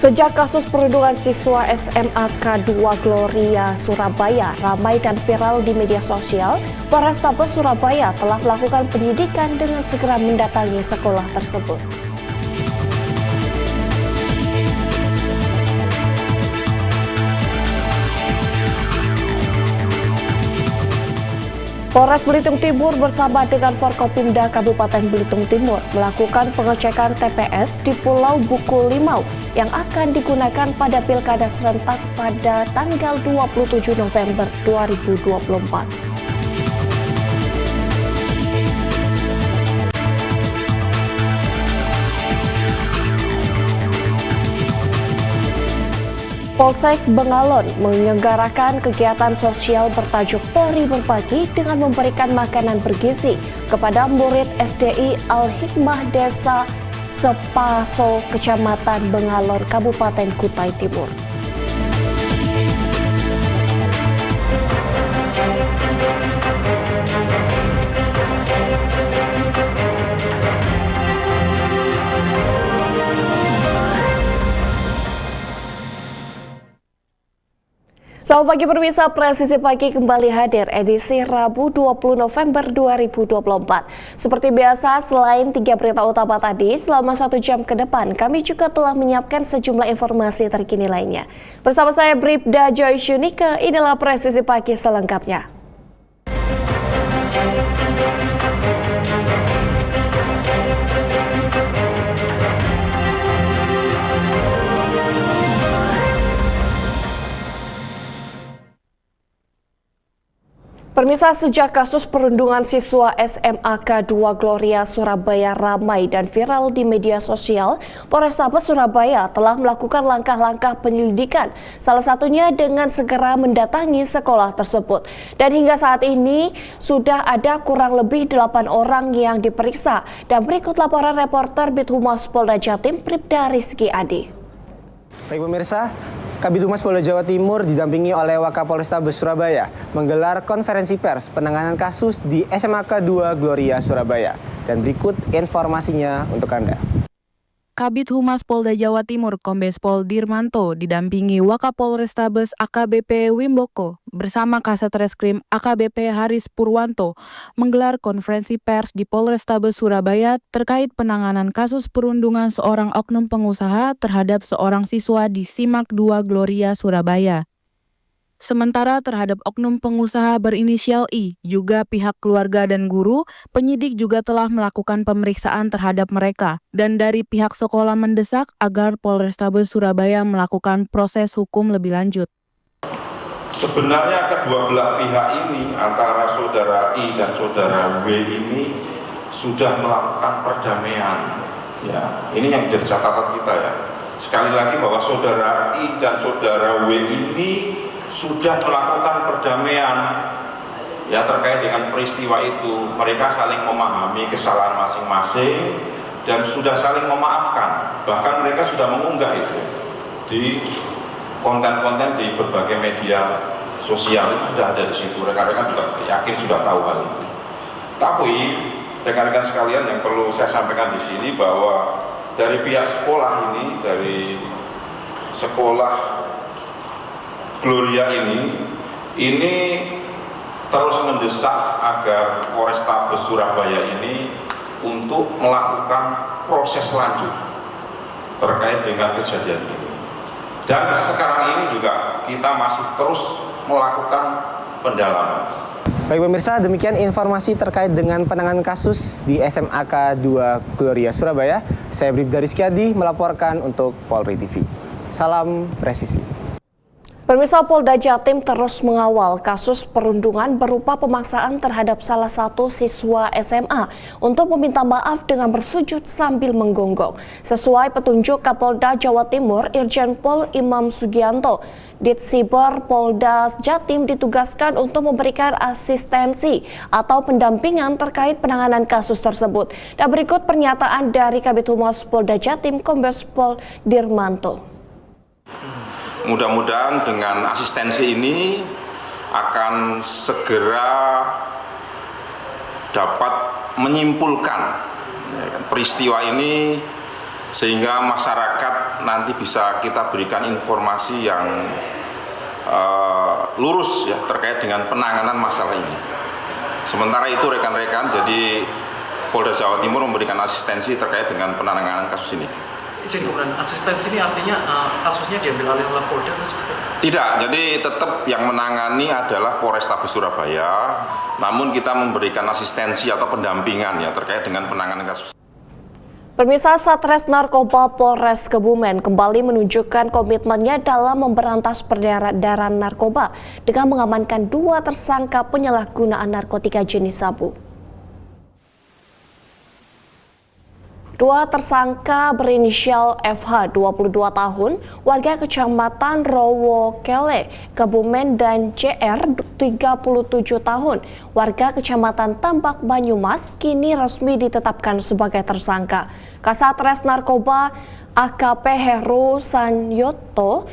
Sejak kasus perundungan siswa SMAK 2 Gloria Surabaya ramai dan viral di media sosial, Polrestabes Surabaya telah melakukan penyidikan dengan segera mendatangi sekolah tersebut. Polres Belitung Timur bersama dengan Forkopimda Kabupaten Belitung Timur melakukan pengecekan TPS di Pulau Buku Limau yang akan digunakan pada Pilkada serentak pada tanggal 27 November 2024. Polsek Bengalon menyelenggarakan kegiatan sosial bertajuk Polri Berbagi dengan memberikan makanan bergizi kepada murid SDI Al-Hikmah Desa Sepaso, Kecamatan Bengalon, Kabupaten Kutai Timur. Selamat pagi pemirsa, Presisi Pagi kembali hadir edisi Rabu 20 November 2024. Seperti biasa, selain 3 berita utama tadi, selama 1 jam ke depan kami juga telah menyiapkan sejumlah informasi terkini lainnya. Bersama saya Bribda Joy Syunika, inilah Presisi Pagi selengkapnya. Pemirsa, sejak kasus perundungan siswa SMAK 2 Gloria Surabaya ramai dan viral di media sosial, Polrestabes Surabaya telah melakukan langkah-langkah penyelidikan, salah satunya dengan segera mendatangi sekolah tersebut. Dan hingga saat ini sudah ada kurang lebih 8 orang yang diperiksa. Dan berikut laporan reporter Bithumas Polda Jatim, Bribda Rizky Adi. Baik pemirsa, Kabid Humas Polda Jawa Timur didampingi oleh Wakapolrestabes Surabaya menggelar konferensi pers penanganan kasus di SMAK 2 Gloria Surabaya. Dan berikut informasinya untuk Anda. Kabid Humas Polda Jawa Timur Kombes Pol Dirmanto didampingi Wakapolrestabes AKBP Wimboko bersama Kasatreskrim AKBP Haris Purwanto menggelar konferensi pers di Polrestabes Surabaya terkait penanganan kasus perundungan seorang oknum pengusaha terhadap seorang siswa di SIMAK 2 Gloria Surabaya. Sementara terhadap oknum pengusaha berinisial I, juga pihak keluarga dan guru, penyidik juga telah melakukan pemeriksaan terhadap mereka. Dan dari pihak sekolah mendesak agar Polrestabes Surabaya melakukan proses hukum lebih lanjut. Sebenarnya kedua belah pihak ini, antara saudara I dan saudara W ini, sudah melakukan perdamaian. Ya, ini yang menjadi catatan kita ya. Sekali lagi bahwa saudara I dan saudara W ini sudah melakukan perdamaian ya terkait dengan peristiwa itu. Mereka saling memahami kesalahan masing-masing dan sudah saling memaafkan. Bahkan mereka sudah mengunggah itu di konten-konten di berbagai media sosial, itu sudah ada di situ. Rekan-rekan juga yakin sudah tahu hal itu. Tapi rekan-rekan sekalian, yang perlu saya sampaikan di sini bahwa dari pihak sekolah ini, dari sekolah Gloria ini terus mendesak agar Polrestabes Surabaya ini untuk melakukan proses lanjut terkait dengan kejadian ini. Dan sekarang ini juga kita masih terus melakukan pendalaman. Baik pemirsa, demikian informasi terkait dengan penanganan kasus di SMAK 2 Gloria Surabaya. Saya Bribda Rizky Adi melaporkan untuk Polri TV. Salam presisi. Pemirsa, Polda Jatim terus mengawal kasus perundungan berupa pemaksaan terhadap salah satu siswa SMA untuk meminta maaf dengan bersujud sambil menggonggong. Sesuai petunjuk Kapolda Jawa Timur, Irjen Pol Imam Sugianto, Ditsiber Polda Jatim ditugaskan untuk memberikan asistensi atau pendampingan terkait penanganan kasus tersebut. Dan berikut pernyataan dari Kabid Humas Polda Jatim, Kombes Pol Dirmanto. Mudah-mudahan dengan asistensi ini akan segera dapat menyimpulkan peristiwa ini sehingga masyarakat nanti bisa kita berikan informasi yang lurus ya terkait dengan penanganan masalah ini. Sementara itu rekan-rekan, jadi Polda Jawa Timur memberikan asistensi terkait dengan penanganan kasus ini. Izin kemudian asistensi ini artinya kasusnya diambil alih oleh Polda atau seperti apa? Tidak, jadi tetap yang menangani adalah Polrestabes Surabaya, namun kita memberikan asistensi atau pendampingan ya terkait dengan penanganan kasus. Pemirsa, Satres Narkoba Polres Kebumen kembali menunjukkan komitmennya dalam memberantas peredaran narkoba dengan mengamankan 2 tersangka penyalahgunaan narkotika jenis sabu. 2 tersangka berinisial FH 22 tahun, warga Kecamatan Rowokele, Kebumen, dan CR 37 tahun, warga Kecamatan Tambak Banyumas, kini resmi ditetapkan sebagai tersangka. Kasatres Narkoba AKP Heru Sanyoto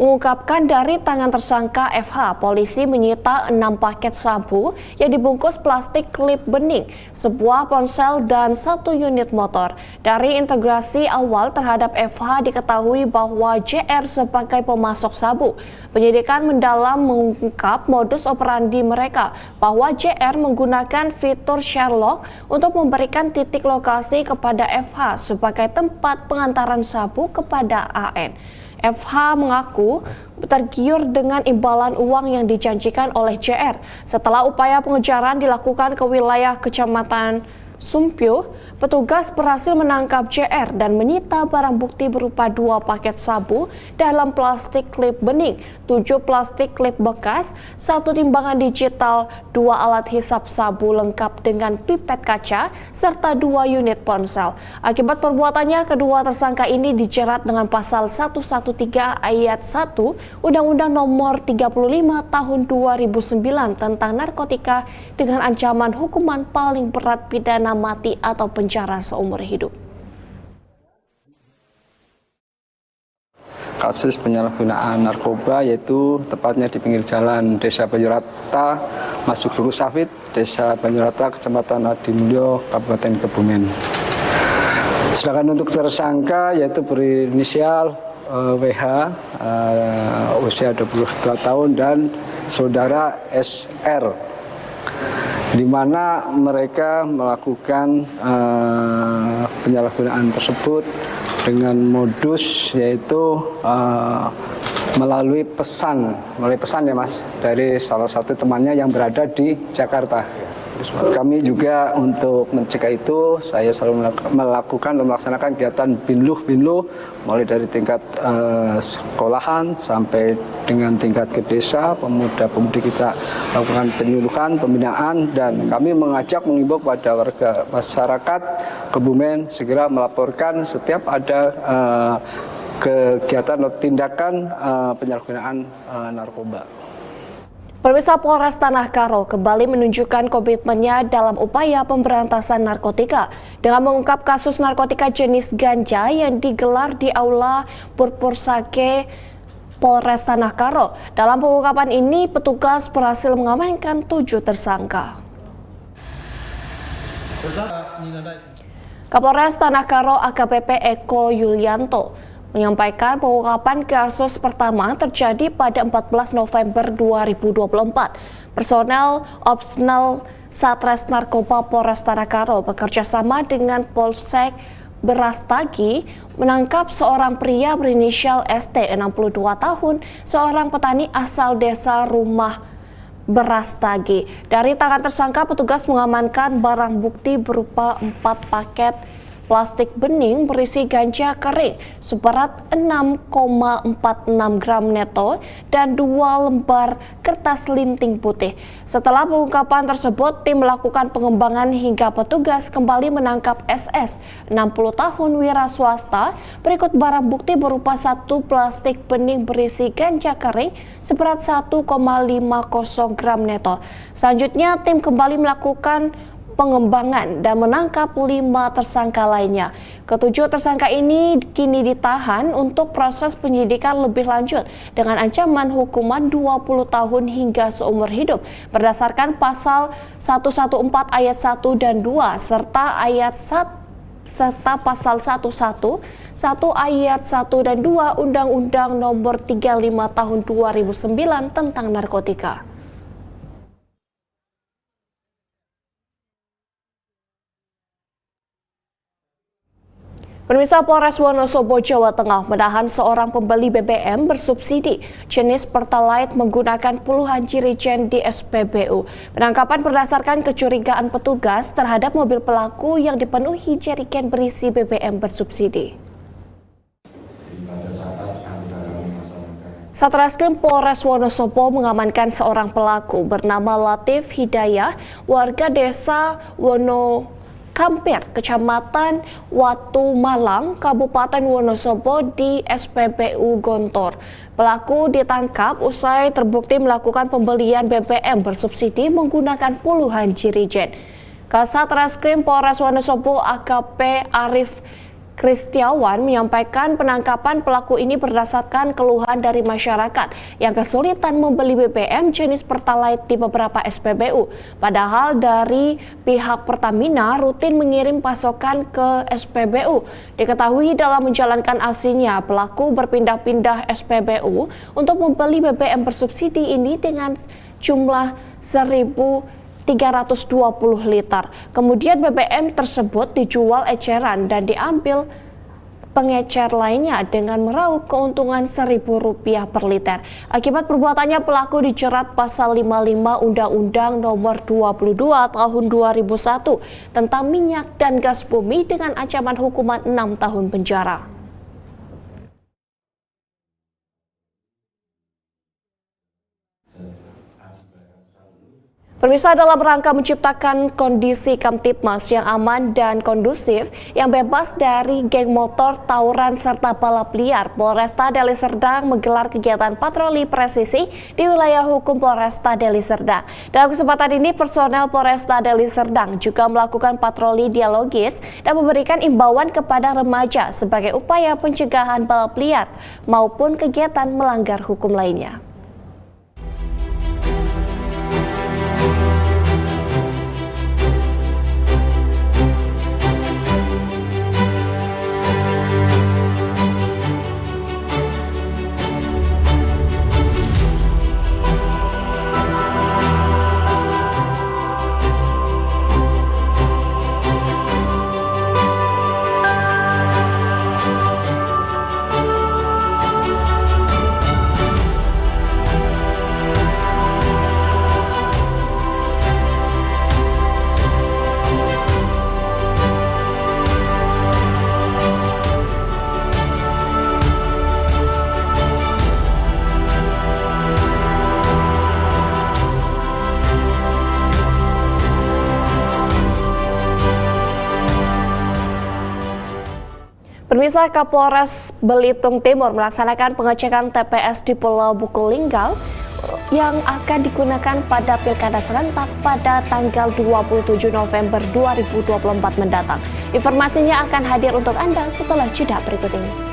mengungkapkan dari tangan tersangka FH, polisi menyita 6 paket sabu yang dibungkus plastik klip bening, sebuah ponsel, dan 1 unit motor. Dari integrasi awal terhadap FH diketahui bahwa JR sebagai pemasok sabu. Penyidikan mendalam mengungkap modus operandi mereka, bahwa JR menggunakan fitur Sherlock untuk memberikan titik lokasi kepada FH sebagai tempat pengantaran sabu kepada AN. FH mengaku tergiur dengan imbalan uang yang dijanjikan oleh JR. Setelah upaya pengejaran dilakukan ke wilayah Kecamatan Sumpyo, petugas berhasil menangkap JR dan menyita barang bukti berupa 2 paket sabu dalam plastik klip bening, 7 plastik klip bekas, 1 timbangan digital, 2 alat hisap sabu lengkap dengan pipet kaca, serta 2 unit ponsel. Akibat perbuatannya, kedua tersangka ini dijerat dengan pasal 113 ayat 1 Undang-Undang Nomor 35 Tahun 2009 tentang narkotika dengan ancaman hukuman paling berat pidana mati atau penjara seumur hidup. Kasus penyalahgunaan narkoba yaitu tepatnya di pinggir jalan Desa Banyurata, masuk Guru Safit, Desa Banyurata, Kecamatan Adimulyo, Kabupaten Kebumen. Sedangkan untuk tersangka yaitu berinisial WH, usia 22 tahun, dan saudara SR, di mana mereka melakukan penyalahgunaan tersebut dengan modus yaitu melalui pesan ya Mas, dari salah satu temannya yang berada di Jakarta. Kami juga untuk mencegah itu, saya selalu melaksanakan kegiatan binluh mulai dari tingkat sekolahan sampai dengan tingkat ke desa, pemuda-pemudi kita lakukan penyuluhan, pembinaan, dan kami mengimbau kepada warga masyarakat Kebumen segera melaporkan setiap ada kegiatan atau tindakan penyalahgunaan narkoba. Pemirsa, Polres Tanah Karo kembali menunjukkan komitmennya dalam upaya pemberantasan narkotika dengan mengungkap kasus narkotika jenis ganja yang digelar di Aula Purpursake Polres Tanah Karo. Dalam pengungkapan ini, petugas berhasil mengamankan 7 tersangka. Kapolres Tanah Karo AKBP Eko Yulianto menyampaikan pengungkapan kasus pertama terjadi pada 14 November 2024. Personel opsional Satres Narkoba Polres Tanah Karo bekerja sama dengan Polsek Berastagi menangkap seorang pria berinisial ST 62 tahun, seorang petani asal desa Rumah Berastagi. Dari tangan tersangka, petugas mengamankan barang bukti berupa 4 paket plastik bening berisi ganja kering seberat 6,46 gram neto dan 2 lembar kertas linting putih. Setelah pengungkapan tersebut, tim melakukan pengembangan hingga petugas kembali menangkap SS 60 tahun wira swasta. Berikut barang bukti berupa 1 plastik bening berisi ganja kering seberat 1,50 gram neto. Selanjutnya, tim kembali melakukan pengembangan dan menangkap 5 tersangka lainnya. Ketujuh tersangka ini kini ditahan untuk proses penyidikan lebih lanjut dengan ancaman hukuman 20 tahun hingga seumur hidup berdasarkan pasal 114 ayat 1 dan 2 serta ayat 1 serta pasal 111, 1 ayat 1 dan 2 Undang-Undang Nomor 35 Tahun 2009 tentang narkotika. Pemirsa, Polres Wonosobo, Jawa Tengah menahan seorang pembeli BBM bersubsidi jenis Pertalite menggunakan puluhan jirigen di SPBU. Penangkapan berdasarkan kecurigaan petugas terhadap mobil pelaku yang dipenuhi jerigen berisi BBM bersubsidi. Satreskrim Polres Wonosobo mengamankan seorang pelaku bernama Latif Hidayah, warga desa Kampir, Kecamatan Watu Malang, Kabupaten Wonosobo di SPBU Gontor. Pelaku ditangkap usai terbukti melakukan pembelian BBM bersubsidi menggunakan puluhan jirigen. Kasat Reskrim Polres Wonosobo AKP Arif Kristiawan menyampaikan penangkapan pelaku ini berdasarkan keluhan dari masyarakat yang kesulitan membeli BBM jenis Pertalite di beberapa SPBU. Padahal dari pihak Pertamina rutin mengirim pasokan ke SPBU. Diketahui dalam menjalankan aksinya, pelaku berpindah-pindah SPBU untuk membeli BBM bersubsidi ini dengan jumlah 1.320 liter. Kemudian BBM tersebut dijual eceran dan diambil pengecer lainnya dengan meraup keuntungan Rp1.000 per liter. Akibat perbuatannya, pelaku dijerat pasal 55 Undang-Undang Nomor 22 Tahun 2001 tentang minyak dan gas bumi dengan ancaman hukuman 6 tahun penjara. Pemirsa, dalam rangka menciptakan kondisi Kamtibmas yang aman dan kondusif, yang bebas dari geng motor, tawuran, serta balap liar, Polresta Deli Serdang menggelar kegiatan patroli presisi di wilayah hukum Polresta Deli Serdang. Dalam kesempatan ini, personel Polresta Deli Serdang juga melakukan patroli dialogis dan memberikan imbauan kepada remaja sebagai upaya pencegahan balap liar maupun kegiatan melanggar hukum lainnya. Pemirsa, Kapolres Belitung Timur melaksanakan pengecekan TPS di Pulau Buku Linggau yang akan digunakan pada Pilkada serentak pada tanggal 27 November 2024 mendatang. Informasinya akan hadir untuk Anda setelah jeda berikut ini.